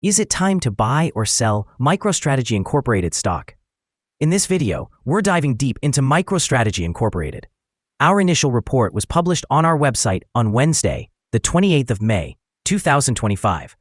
Is it time to buy or sell MicroStrategy Incorporated stock? In this video, we're diving deep into MicroStrategy Incorporated. Our initial report was published on our website on Wednesday, the 28th of May, 2025.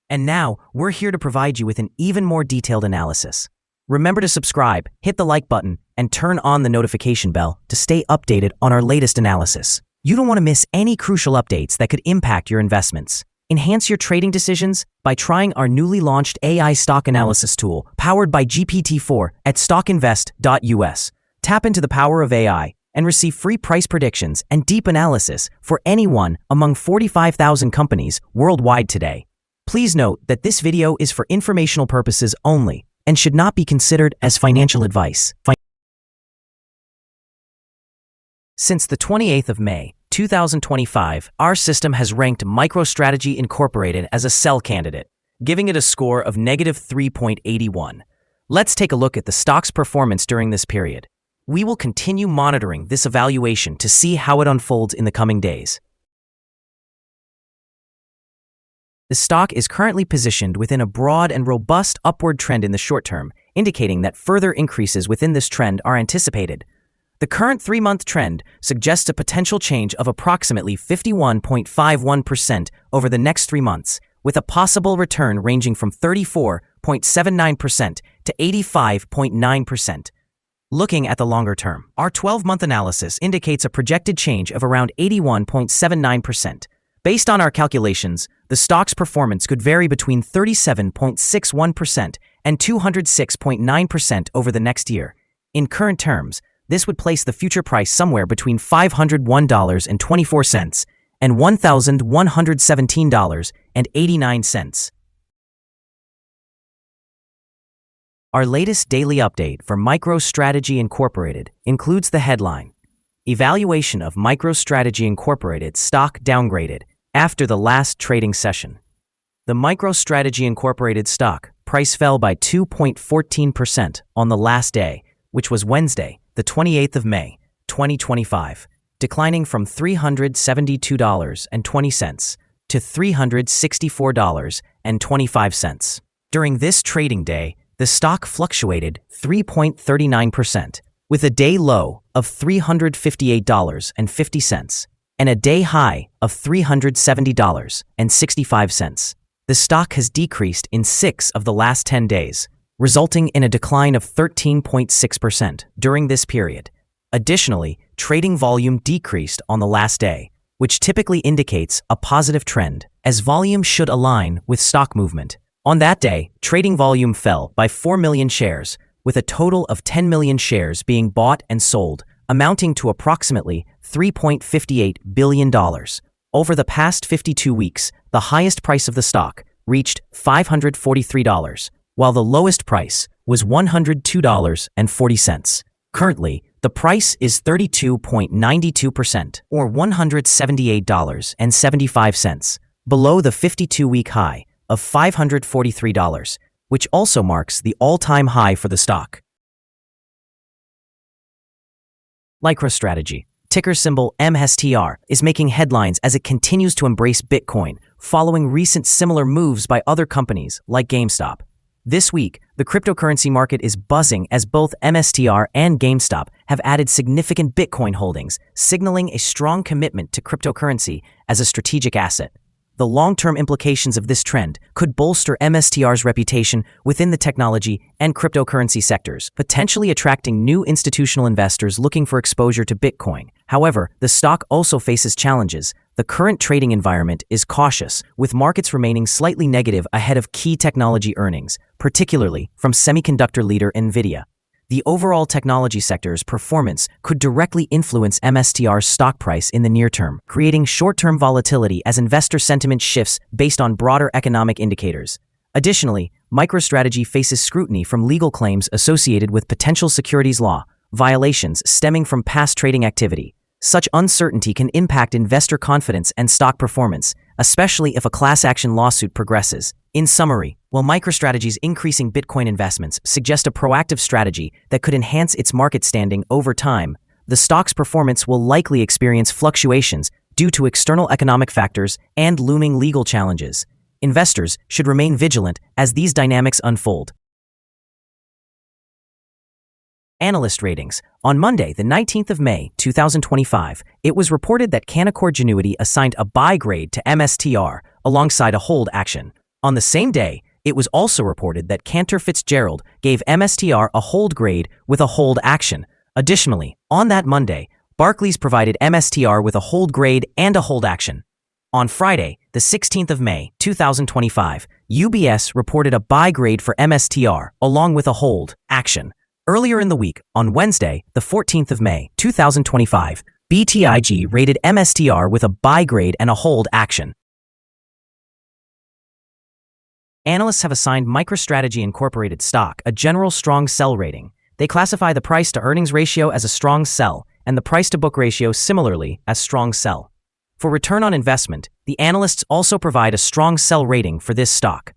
And now, we're here to provide you with an even more detailed analysis. Remember to subscribe, hit the like button, and turn on the notification bell to stay updated on our latest analysis. You don't want to miss any crucial updates that could impact your investments. Enhance your trading decisions by trying our newly launched AI stock analysis tool powered by GPT-4 at StockInvest.us. Tap into the power of AI and receive free price predictions and deep analysis for anyone among 45,000 companies worldwide today. Please note that this video is for informational purposes only and should not be considered as financial advice. Since the 28th of May, 2025, our system has ranked MicroStrategy Incorporated as a sell candidate, giving it a score of -3.81. Let's take a look at the stock's performance during this period. We will continue monitoring this evaluation to see how it unfolds in the coming days. The stock is currently positioned within a broad and robust upward trend in the short term, indicating that further increases within this trend are anticipated. The current 3-month trend suggests a potential change of approximately 51.51% over the next 3 months, with a possible return ranging from 34.79% to 85.9%. Looking at the longer term, our 12-month analysis indicates a projected change of around 81.79%. Based on our calculations, the stock's performance could vary between 37.61% and 206.9% over the next year. In current terms, this would place the future price somewhere between $501.24 and $1,117.89. Our latest daily update for MicroStrategy Incorporated includes the headline: Evaluation of MicroStrategy Incorporated stock downgraded after the last trading session. The MicroStrategy Incorporated stock price fell by 2.14% on the last day, which was Wednesday, the 28th of May, 2025, declining from $372.20 to $364.25. During this trading day, the stock fluctuated 3.39%, with a day low of $358.50 and a day high of $370.65. The stock has decreased in 6 of the last 10 days, resulting in a decline of 13.6% during this period. Additionally, trading volume decreased on the last day, which typically indicates a positive trend, as volume should align with stock movement. On that day, trading volume fell by 4 million shares, with a total of 10 million shares being bought and sold, amounting to approximately $3.58 billion. Over the past 52 weeks, the highest price of the stock reached $543, while the lowest price was $102.40. Currently, the price is 32.92%, or $178.75, below the 52-week high of $543, which also marks the all-time high for the stock. MicroStrategy, ticker symbol MSTR, is making headlines as it continues to embrace Bitcoin, following recent similar moves by other companies like GameStop. This week, the cryptocurrency market is buzzing as both MSTR and GameStop have added significant Bitcoin holdings, signaling a strong commitment to cryptocurrency as a strategic asset. The long-term implications of this trend could bolster MSTR's reputation within the technology and cryptocurrency sectors, potentially attracting new institutional investors looking for exposure to Bitcoin. However, the stock also faces challenges. The current trading environment is cautious, with markets remaining slightly negative ahead of key technology earnings, particularly from semiconductor leader NVIDIA. The overall technology sector's performance could directly influence MSTR's stock price in the near term, creating short-term volatility as investor sentiment shifts based on broader economic indicators. Additionally, MicroStrategy faces scrutiny from legal claims associated with potential securities law violations stemming from past trading activity. Such uncertainty can impact investor confidence and stock performance, especially if a class action lawsuit progresses. In summary, while MicroStrategy's increasing Bitcoin investments suggest a proactive strategy that could enhance its market standing over time, the stock's performance will likely experience fluctuations due to external economic factors and looming legal challenges. Investors should remain vigilant as these dynamics unfold. Analyst ratings. On Monday, the 19th of May, 2025, it was reported that Canaccord Genuity assigned a buy grade to MSTR alongside a hold action. On the same day, it was also reported that Cantor Fitzgerald gave MSTR a hold grade with a hold action. Additionally, on that Monday, Barclays provided MSTR with a hold grade and a hold action. On Friday, the 16th of May, 2025, UBS reported a buy grade for MSTR along with a hold action. Earlier in the week, on Wednesday, the 14th of May, 2025, BTIG rated MSTR with a buy grade and a hold action. Analysts have assigned MicroStrategy Incorporated stock a general strong sell rating. They classify the price-to-earnings ratio as a strong sell and the price-to-book ratio similarly as strong sell. For return on investment, the analysts also provide a strong sell rating for this stock.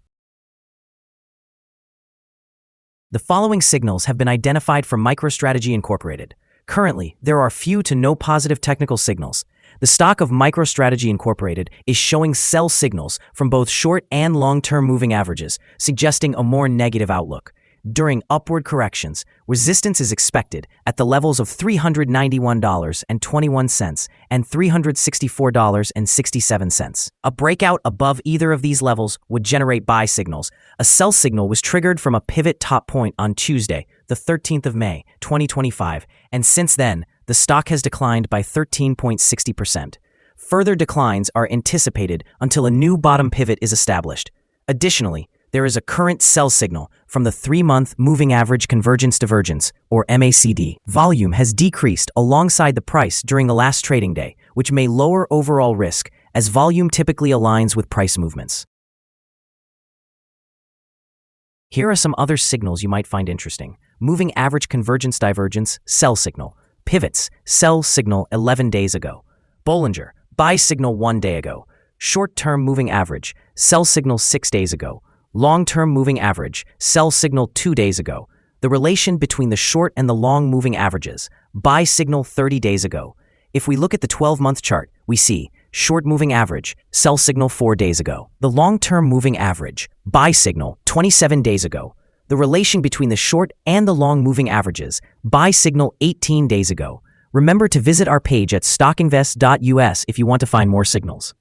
The following signals have been identified for MicroStrategy Incorporated. Currently, there are few to no positive technical signals. The stock of MicroStrategy Incorporated is showing sell signals from both short and long-term moving averages, suggesting a more negative outlook. During upward corrections, resistance is expected at the levels of $391.21 and $364.67. A breakout above either of these levels would generate buy signals. A sell signal was triggered from a pivot top point on Tuesday, the 13th of May, 2025, and since then, the stock has declined by 13.60%. Further declines are anticipated until a new bottom pivot is established. Additionally, there is a current sell signal from the 3-month Moving Average Convergence Divergence, or MACD. Volume has decreased alongside the price during the last trading day, which may lower overall risk as volume typically aligns with price movements. Here are some other signals you might find interesting. Moving Average Convergence Divergence, sell signal. Pivots, sell signal 11 days ago. Bollinger, buy signal 1 day ago. Short-term Moving Average, sell signal 6 days ago. Long-term moving average, sell signal 2 days ago. The relation between the short and the long moving averages, buy signal 30 days ago. If we look at the 12-month chart, we see short moving average, sell signal 4 days ago. The long-term moving average, buy signal 27 days ago. The relation between the short and the long moving averages, buy signal 18 days ago. Remember to visit our page at StockInvest.us if you want to find more signals.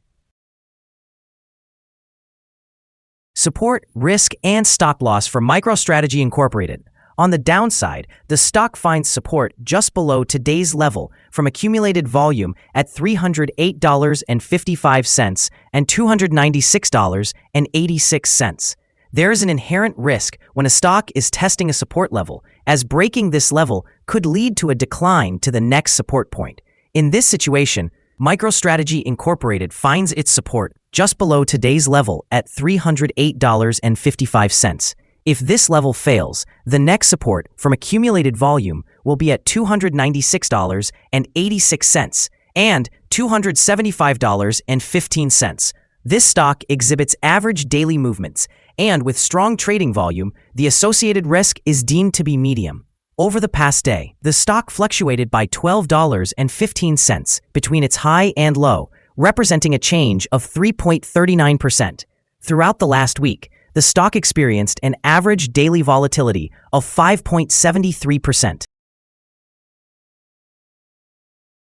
Support, risk, and stop loss for MicroStrategy Incorporated. On the downside, the stock finds support just below today's level from accumulated volume at $308.55 and $296.86. There is an inherent risk when a stock is testing a support level, as breaking this level could lead to a decline to the next support point. In this situation, MicroStrategy Incorporated finds its support just below today's level at $308.55. If this level fails, the next support from accumulated volume will be at $296.86 and $275.15. This stock exhibits average daily movements, and with strong trading volume, the associated risk is deemed to be medium. Over the past day, the stock fluctuated by $12.15 between its high and low, representing a change of 3.39%. Throughout the last week, the stock experienced an average daily volatility of 5.73%.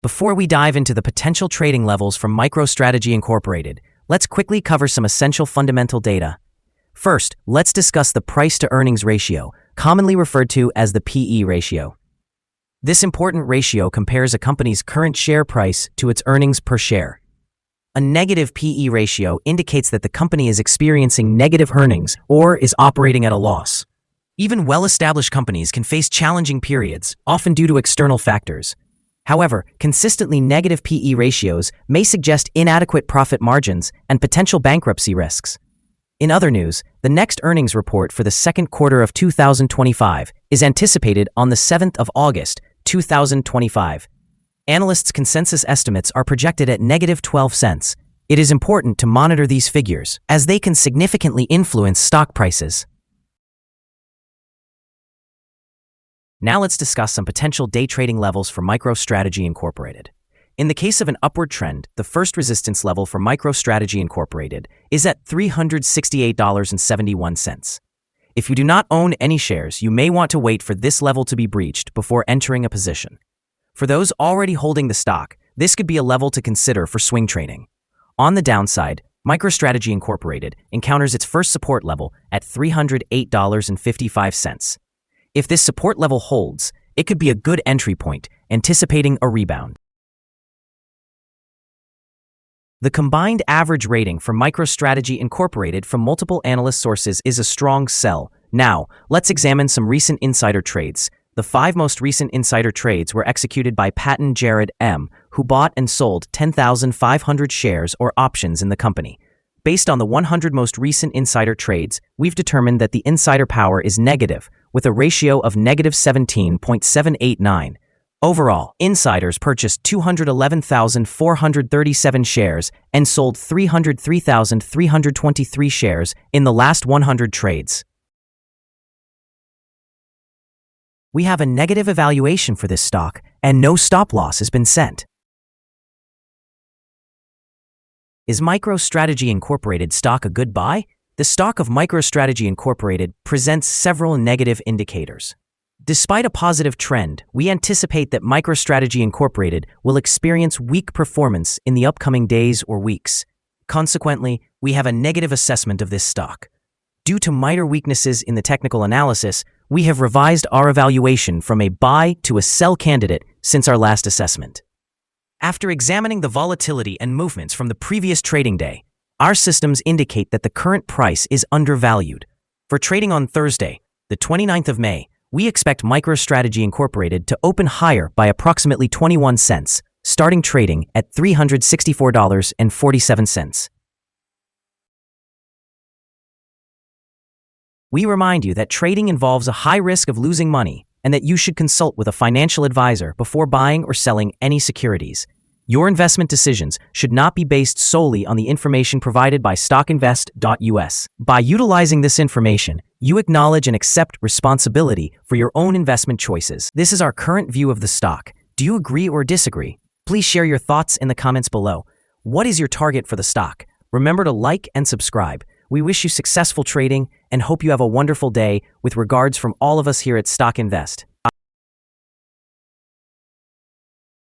Before we dive into the potential trading levels from MicroStrategy Incorporated, let's quickly cover some essential fundamental data. First, let's discuss the price-to-earnings ratio, commonly referred to as the PE ratio. This important ratio compares a company's current share price to its earnings per share. A negative PE ratio indicates that the company is experiencing negative earnings or is operating at a loss. Even well-established companies can face challenging periods, often due to external factors. However, consistently negative PE ratios may suggest inadequate profit margins and potential bankruptcy risks. In other news, the next earnings report for the second quarter of 2025 is anticipated on the 7th of August, 2025. Analysts' consensus estimates are projected at -12 cents. It is important to monitor these figures, as they can significantly influence stock prices. Now let's discuss some potential day trading levels for MicroStrategy Incorporated. In the case of an upward trend, the first resistance level for MicroStrategy Incorporated is at $368.71. If you do not own any shares, you may want to wait for this level to be breached before entering a position. For those already holding the stock, this could be a level to consider for swing trading. On the downside, MicroStrategy Incorporated encounters its first support level at $308.55. If this support level holds, it could be a good entry point, anticipating a rebound. The combined average rating for MicroStrategy Incorporated from multiple analyst sources is a strong sell. Now, let's examine some recent insider trades. The 5 most recent insider trades were executed by Patton Jared M., who bought and sold 10,500 shares or options in the company. Based on the 100 most recent insider trades, we've determined that the insider power is negative, with a ratio of negative 17.789. Overall, insiders purchased 211,437 shares and sold 303,323 shares in the last 100 trades. We have a negative evaluation for this stock, and no stop loss has been sent. Is MicroStrategy Incorporated stock a good buy? The stock of MicroStrategy Incorporated presents several negative indicators. Despite a positive trend, we anticipate that MicroStrategy Incorporated will experience weak performance in the upcoming days or weeks. Consequently, we have a negative assessment of this stock. Due to minor weaknesses in the technical analysis, we have revised our evaluation from a buy to a sell candidate since our last assessment. After examining the volatility and movements from the previous trading day, our systems indicate that the current price is undervalued. For trading on Thursday, the 29th of May, we expect MicroStrategy Incorporated to open higher by approximately 21 cents, starting trading at $364.47. We remind you that trading involves a high risk of losing money and that you should consult with a financial advisor before buying or selling any securities. Your investment decisions should not be based solely on the information provided by StockInvest.us. By utilizing this information, you acknowledge and accept responsibility for your own investment choices. This is our current view of the stock. Do you agree or disagree? Please share your thoughts in the comments below. What is your target for the stock? Remember to like and subscribe. We wish you successful trading and hope you have a wonderful day with regards from all of us here at Stock Invest.